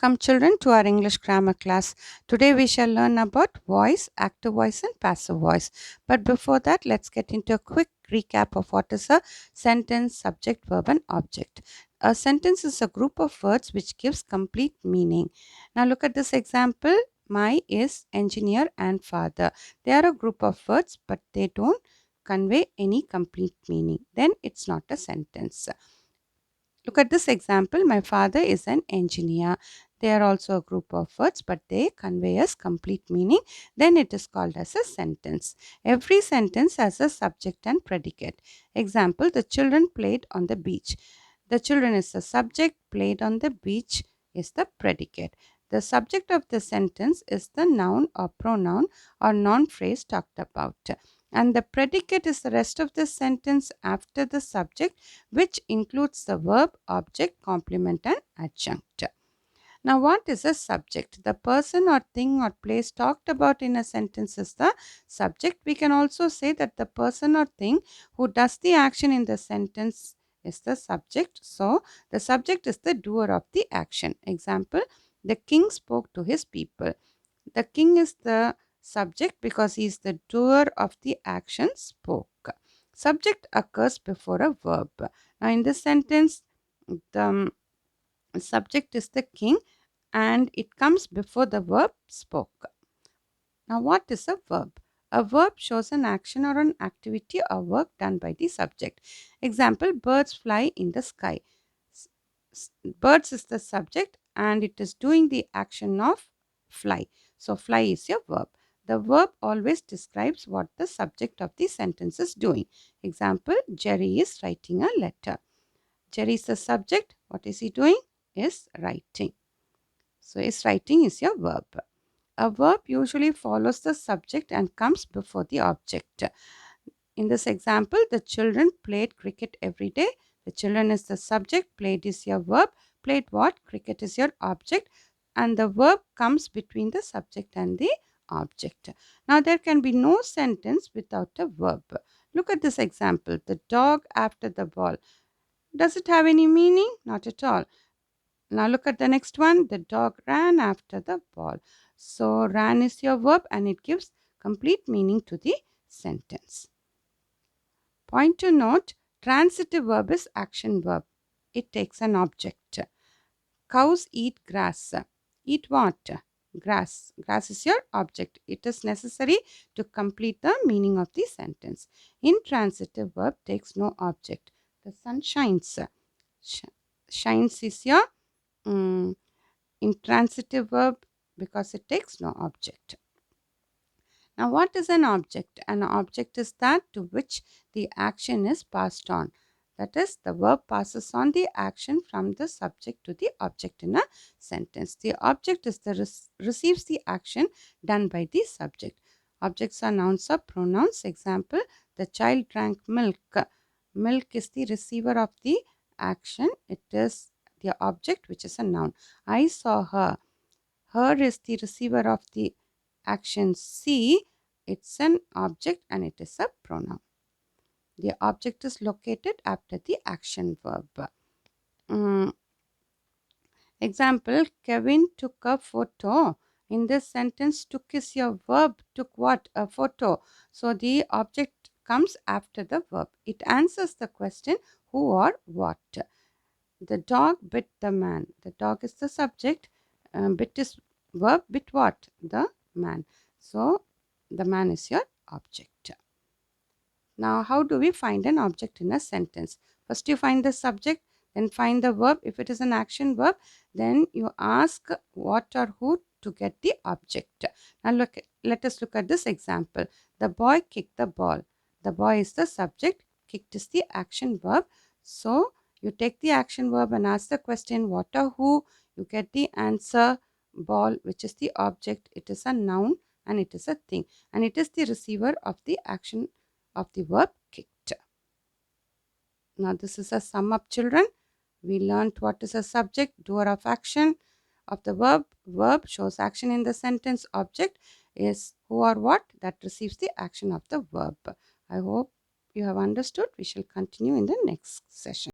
Welcome children to our English grammar class. Today we shall learn about voice, active voice and passive voice. But before that, let's get into a quick recap of what is a sentence, subject, verb and object. A sentence is a group of words which gives complete meaning. Now look at this example. My is engineer and father. They are a group of words but they don't convey any complete meaning. Then it's not a sentence. Look at this example. My father is an engineer. They are also a group of words, but they convey us complete meaning. Then it is called as a sentence. Every sentence has a subject and predicate. Example, the children played on the beach. The children is the subject, played on the beach is the predicate. The subject of the sentence is the noun or pronoun or noun phrase talked about. And the predicate is the rest of the sentence after the subject, which includes the verb, object, complement and adjunct. Now, what is a subject? The person or thing or place talked about in a sentence is the subject. We can also say that the person or thing who does the action in the sentence is the subject. So, the subject is the doer of the action. Example, the king spoke to his people. The king is the subject because he is the doer of the action spoke. Subject occurs before a verb. Now, in this sentence, the subject is the king and it comes before the verb spoke. Now, what is a verb? A verb shows an action or an activity or work done by the subject. Example, birds fly in the sky. Birds is the subject and it is doing the action of fly. So, fly is your verb. The verb always describes what the subject of the sentence is doing. Example, Jerry is writing a letter. Jerry is the subject. What is he doing? Is writing. So, is writing is your verb. A verb usually follows the subject and comes before the object. In this example, the children played cricket every day. The children is the subject, played is your verb. Played what? Cricket is your object. And the verb comes between the subject and the object. Now, there can be no sentence without a verb. Look at this example. The dog after the ball. Does it have any meaning? Not at all. Now look at the next one. The dog ran after the ball. So ran is your verb and it gives complete meaning to the sentence. Point to note, transitive verb is action verb. It takes an object. Cows eat grass. Eat what? Grass. Grass is your object. It is necessary to complete the meaning of the sentence. Intransitive verb takes no object. The sun shines. Shines is your intransitive verb because it takes no object. Now, what is an object? An object is that to which the action is passed on. That is, the verb passes on the action from the subject to the object in a sentence. The object is the receives the action done by the subject. Objects are nouns or pronouns. Example, the child drank milk. Milk is the receiver of the action. It is the object which is a noun. I saw her. Her is the receiver of the action see. It's an object and it is a pronoun. The object is located after the action verb. Example, Kevin took a photo. In this sentence, took is your verb. Took what? A photo. So the object comes after the verb. It answers the question who or what. The dog bit the man. The dog is the subject. Bit is verb. Bit what? The man. So the man is your object. Now, how do we find an object in a sentence? First, you find the subject, then find the verb. If it is an action verb, then you ask what or who to get the object. Now, let us look at this example. The boy kicked the ball. The boy is the subject. Kicked is the action verb. So, you take the action verb and ask the question what or who. You get the answer ball, which is the object. It is a noun and it is a thing. And it is the receiver of the action of the verb kicked. Now this is a sum up, children. We learned what is a subject, doer of action of the verb. Verb shows action in the sentence. Object is who or what that receives the action of the verb. I hope you have understood. We shall continue in the next session.